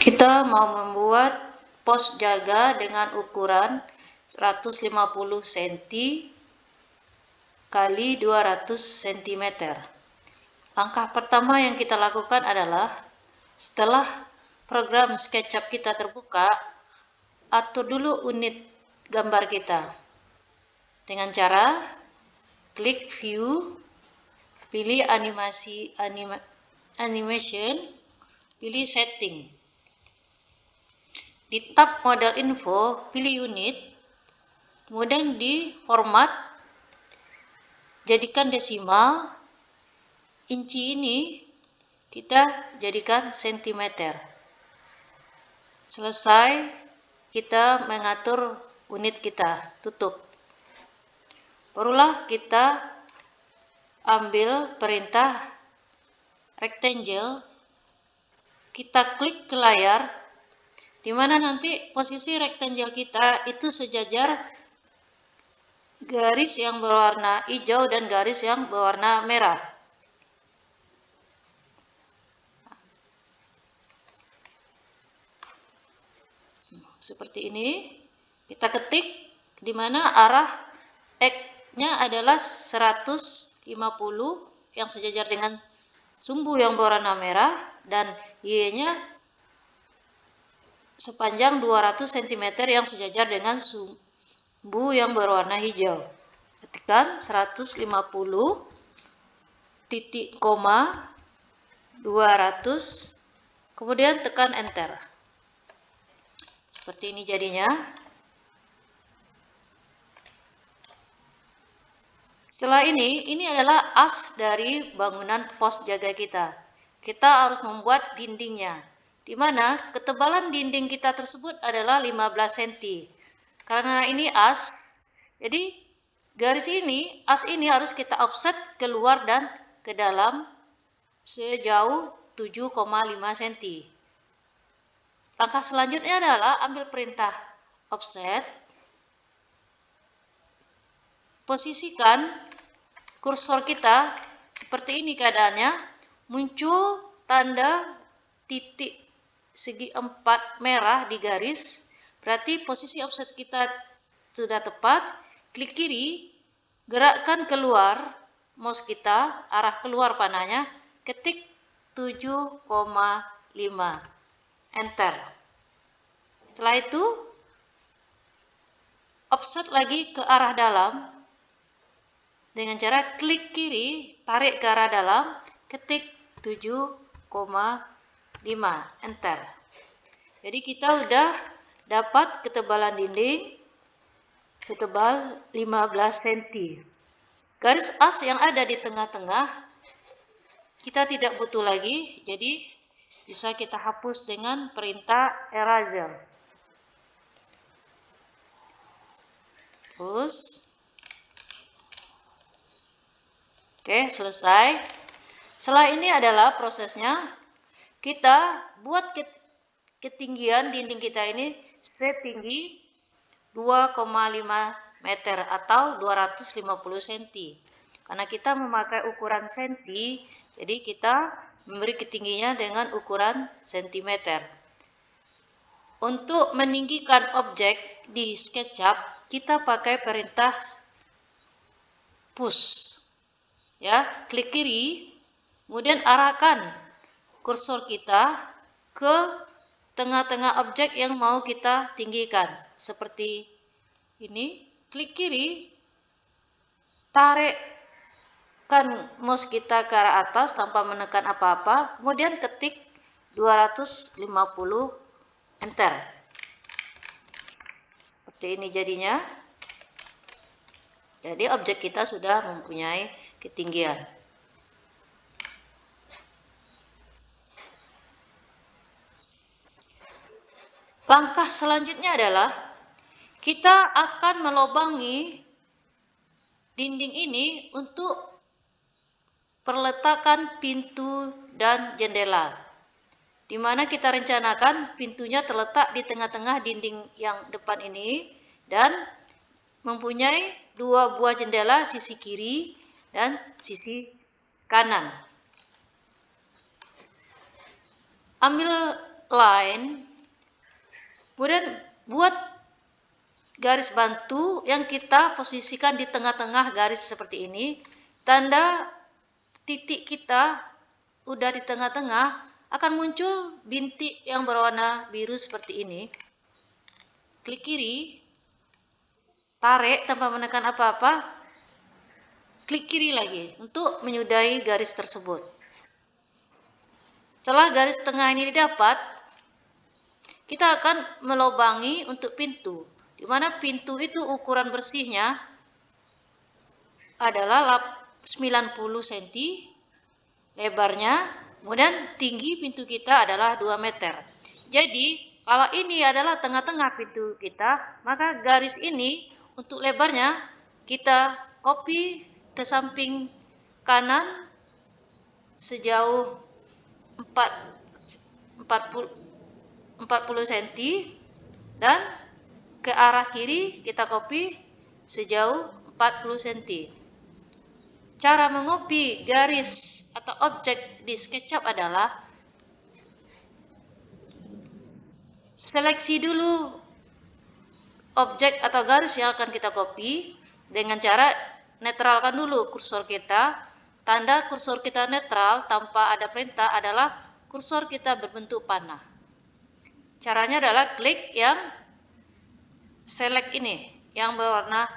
Kita mau membuat pos jaga dengan ukuran 150 cm kali 200 cm. Langkah pertama yang kita lakukan adalah setelah program SketchUp kita terbuka, atur dulu unit gambar kita dengan cara klik view, pilih animation, pilih setting. Di tab model info, pilih unit, kemudian di format, jadikan desimal, inci ini kita jadikan sentimeter. Selesai, kita mengatur unit kita, tutup. Barulah kita ambil perintah rectangle, kita klik ke layar, di mana nanti posisi rectangle kita itu sejajar garis yang berwarna hijau dan garis yang berwarna merah. Seperti ini, kita ketik di mana arah X-nya adalah 150 yang sejajar dengan sumbu yang berwarna merah dan Y-nya sepanjang 200 cm yang sejajar dengan sumbu yang berwarna hijau. Ketikkan 150 titik koma 200, kemudian tekan enter. Seperti ini jadinya. Setelah ini adalah as dari bangunan pos jaga kita. Kita harus membuat dindingnya, di mana ketebalan dinding kita tersebut adalah 15 cm. Karena ini as, jadi garis ini, as ini harus kita offset keluar dan ke dalam sejauh 7,5 cm. Langkah selanjutnya adalah ambil perintah offset, posisikan kursor kita seperti ini keadaannya, muncul tanda titik segi 4 merah di garis, berarti posisi offset kita sudah tepat. Klik kiri, gerakkan keluar mouse kita, arah keluar panahnya, ketik 7,5, enter. Setelah itu offset lagi ke arah dalam dengan cara klik kiri, tarik ke arah dalam, ketik 7,5, enter. Jadi kita udah dapat ketebalan dinding setebal 15 cm. Garis as yang ada di tengah-tengah kita tidak butuh lagi, jadi bisa kita hapus dengan perintah eraser. Hapus. Oke, selesai. Setelah ini adalah prosesnya, kita buat ketinggian dinding kita ini setinggi 2,5 meter atau 250 cm. Karena kita memakai ukuran senti, jadi kita memberi ketingginya dengan ukuran sentimeter. Untuk meninggikan objek di SketchUp, kita pakai perintah push. Ya, klik kiri, kemudian arahkan kursor kita ke tengah-tengah objek yang mau kita tinggikan. Seperti ini, klik kiri, tarikkan mouse kita ke arah atas tanpa menekan apa-apa, kemudian ketik 250, enter. Seperti ini jadinya. Jadi objek kita sudah mempunyai ketinggian. Langkah selanjutnya adalah kita akan melobangi dinding ini untuk perletakan pintu dan jendela, di mana kita rencanakan pintunya terletak di tengah-tengah dinding yang depan ini dan mempunyai 2 buah jendela sisi kiri dan sisi kanan. Ambil line, kemudian buat garis bantu yang kita posisikan di tengah-tengah garis seperti ini. Tanda titik kita udah di tengah-tengah, akan muncul bintik yang berwarna biru seperti ini. Klik kiri, tarik tanpa menekan apa-apa, klik kiri lagi untuk menyudahi garis tersebut. Setelah garis tengah ini didapat, kita akan melobangi untuk pintu, di mana pintu itu ukuran bersihnya adalah 90 cm lebarnya, kemudian tinggi pintu kita adalah 2 meter. Jadi kalau ini adalah tengah-tengah pintu kita, maka garis ini untuk lebarnya kita copy ke samping kanan sejauh 40 cm dan ke arah kiri kita copy sejauh 40 cm. Cara mengopi garis atau objek di SketchUp adalah seleksi dulu objek atau garis yang akan kita copy dengan cara netralkan dulu kursor kita. Tanda kursor kita netral tanpa ada perintah adalah kursor kita berbentuk panah. Caranya adalah klik yang select ini, yang berwarna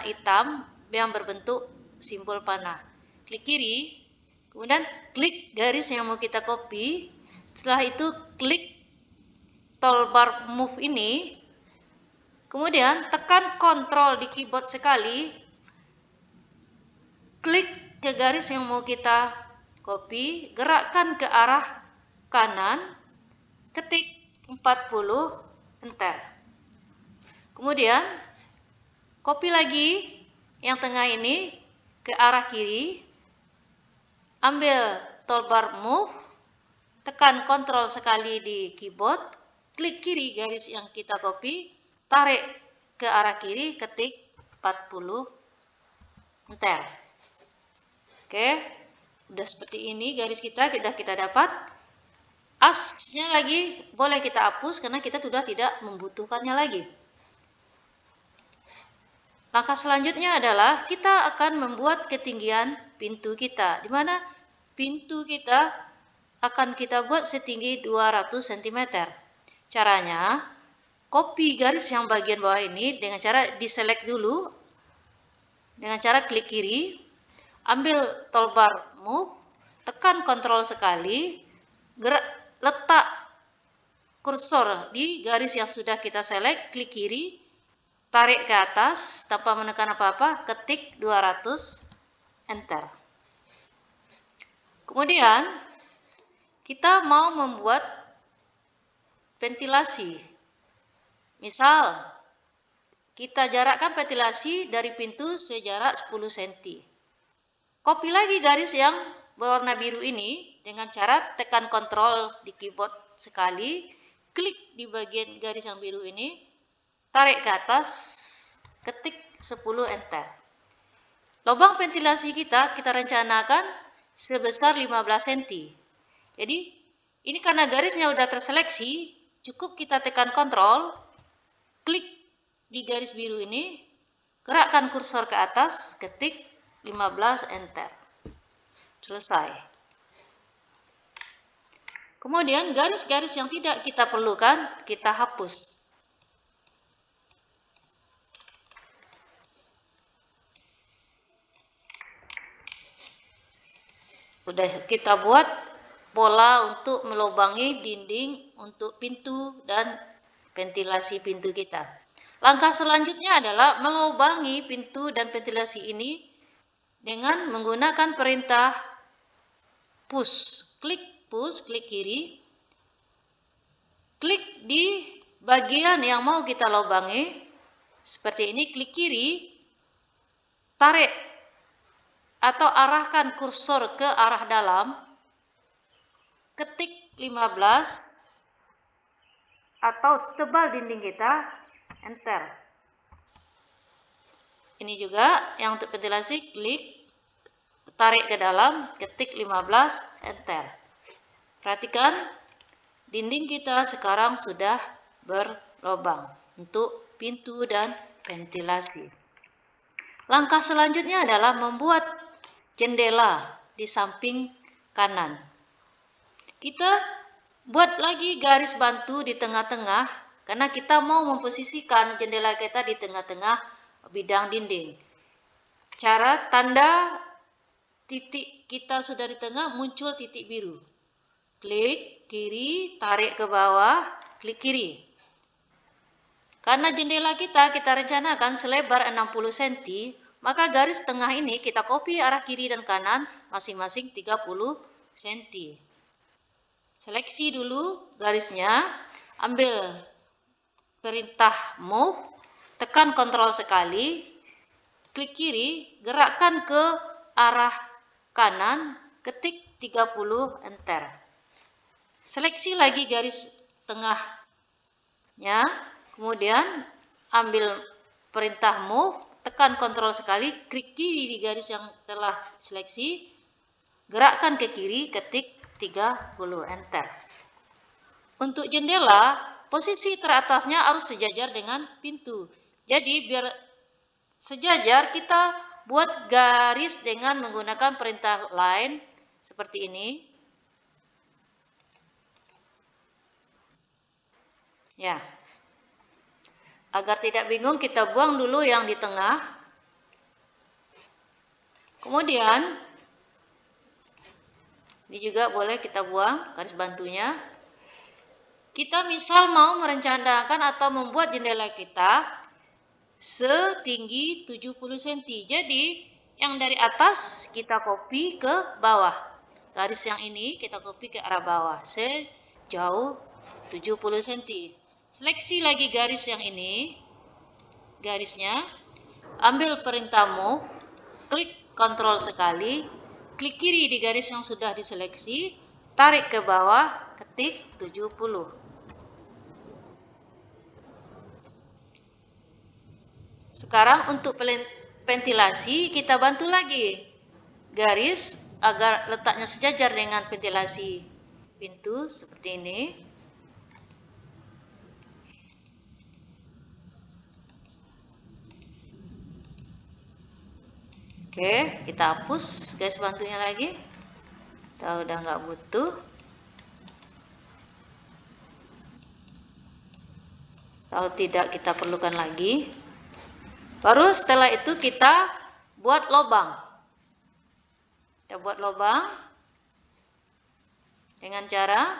hitam yang berbentuk simbol panah. Klik kiri, kemudian klik garis yang mau kita copy. Setelah itu klik toolbar move ini, kemudian tekan Ctrl di keyboard sekali, klik ke garis yang mau kita copy, gerakkan ke arah kanan, ketik 40, enter. Kemudian copy lagi yang tengah ini ke arah kiri, ambil toolbar move, tekan Ctrl sekali di keyboard, klik kiri garis yang kita copy, tarik ke arah kiri, ketik 40, enter. Oke, udah seperti ini garis kita dapat. Asnya lagi boleh kita hapus karena kita sudah tidak membutuhkannya lagi. Langkah selanjutnya adalah kita akan membuat ketinggian pintu kita, di mana pintu kita akan kita buat setinggi 200 cm. Caranya, copy garis yang bagian bawah ini dengan cara diselect dulu, dengan cara klik kiri, ambil toolbar move, tekan Ctrl sekali, letak kursor di garis yang sudah kita select, klik kiri, tarik ke atas tanpa menekan apa-apa, ketik 200, enter. Kemudian kita mau membuat ventilasi. Misal kita jarakkan ventilasi dari pintu sejarak 10 cm. Copy lagi garis yang berwarna biru ini dengan cara tekan Ctrl di keyboard sekali, klik di bagian garis yang biru ini, tarik ke atas, ketik 10, enter. Lubang ventilasi kita rencanakan sebesar 15 cm. Jadi ini karena garisnya udah terseleksi, cukup kita tekan Ctrl, klik di garis biru ini, gerakkan kursor ke atas, ketik 15, enter. Selesai. Kemudian garis-garis yang tidak kita perlukan kita hapus. Udah kita buat pola untuk melubangi dinding untuk pintu dan ventilasi pintu kita. Langkah selanjutnya adalah melubangi pintu dan ventilasi ini dengan menggunakan perintah push. Klik kiri, klik di bagian yang mau kita lubangi, seperti ini, klik kiri, tarik atau arahkan kursor ke arah dalam, ketik 15 atau setebal dinding kita, enter. Ini juga yang untuk ventilasi, klik, tarik ke dalam, ketik 15, enter. Perhatikan dinding kita sekarang sudah berlubang untuk pintu dan ventilasi. Langkah selanjutnya adalah membuat jendela di samping kanan. Kita buat lagi garis bantu di tengah-tengah karena kita mau memposisikan jendela kita di tengah-tengah bidang dinding. Cara tanda titik kita sudah di tengah, muncul titik biru. Klik kiri, tarik ke bawah, klik kiri. Karena jendela kita rencanakan selebar 60 cm, maka garis tengah ini kita copy arah kiri dan kanan masing-masing 30 cm. Seleksi dulu garisnya, ambil perintah move, tekan Ctrl sekali, klik kiri, gerakkan ke arah kanan, ketik 30, enter. Seleksi lagi garis tengahnya, kemudian ambil perintah move, tekan Ctrl sekali, klik kiri di garis yang telah seleksi, gerakkan ke kiri, ketik 30, enter. Untuk jendela, posisi teratasnya harus sejajar dengan pintu. Jadi biar sejajar, kita buat garis dengan menggunakan perintah line seperti ini. Ya. Agar tidak bingung, kita buang dulu yang di tengah. Kemudian ini juga boleh kita buang garis bantunya. Kita misal mau merencanakan atau membuat jendela kita setinggi 70 cm. Jadi yang dari atas kita copy ke bawah. Garis yang ini kita copy ke arah bawah sejauh 70 cm. Seleksi lagi garis yang ini, garisnya, ambil perintah move, klik Ctrl sekali, klik kiri di garis yang sudah diseleksi, tarik ke bawah, ketik 70. Sekarang untuk ventilasi kita bantu lagi garis agar letaknya sejajar dengan ventilasi pintu seperti ini. Oke, kita hapus garis bantunya lagi. Kita udah nggak butuh. Kalau tidak kita perlukan lagi. Baru setelah itu kita buat lubang. Kita buat lubang dengan cara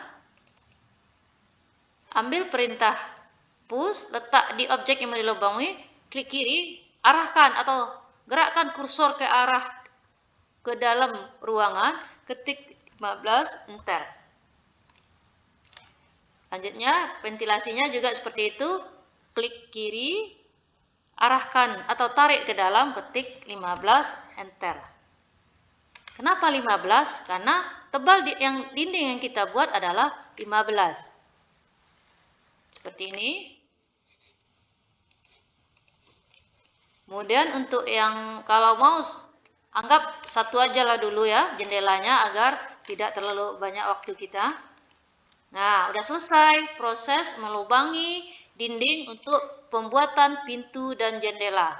ambil perintah push, letak di objek yang mau dilubangi, klik kiri, arahkan atau gerakkan kursor ke arah ke dalam ruangan, ketik 15, enter. Selanjutnya ventilasinya juga seperti itu, klik kiri, arahkan atau tarik ke dalam, ketik 15, enter. Kenapa 15? Karena tebal yang dinding yang kita buat adalah 15. Seperti ini. Kemudian untuk yang kalau mau anggap satu aja lah dulu ya jendelanya agar tidak terlalu banyak waktu kita. Nah, udah selesai proses melubangi dinding untuk pembuatan pintu dan jendela.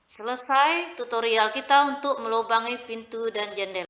Selesai tutorial kita untuk melubangi pintu dan jendela.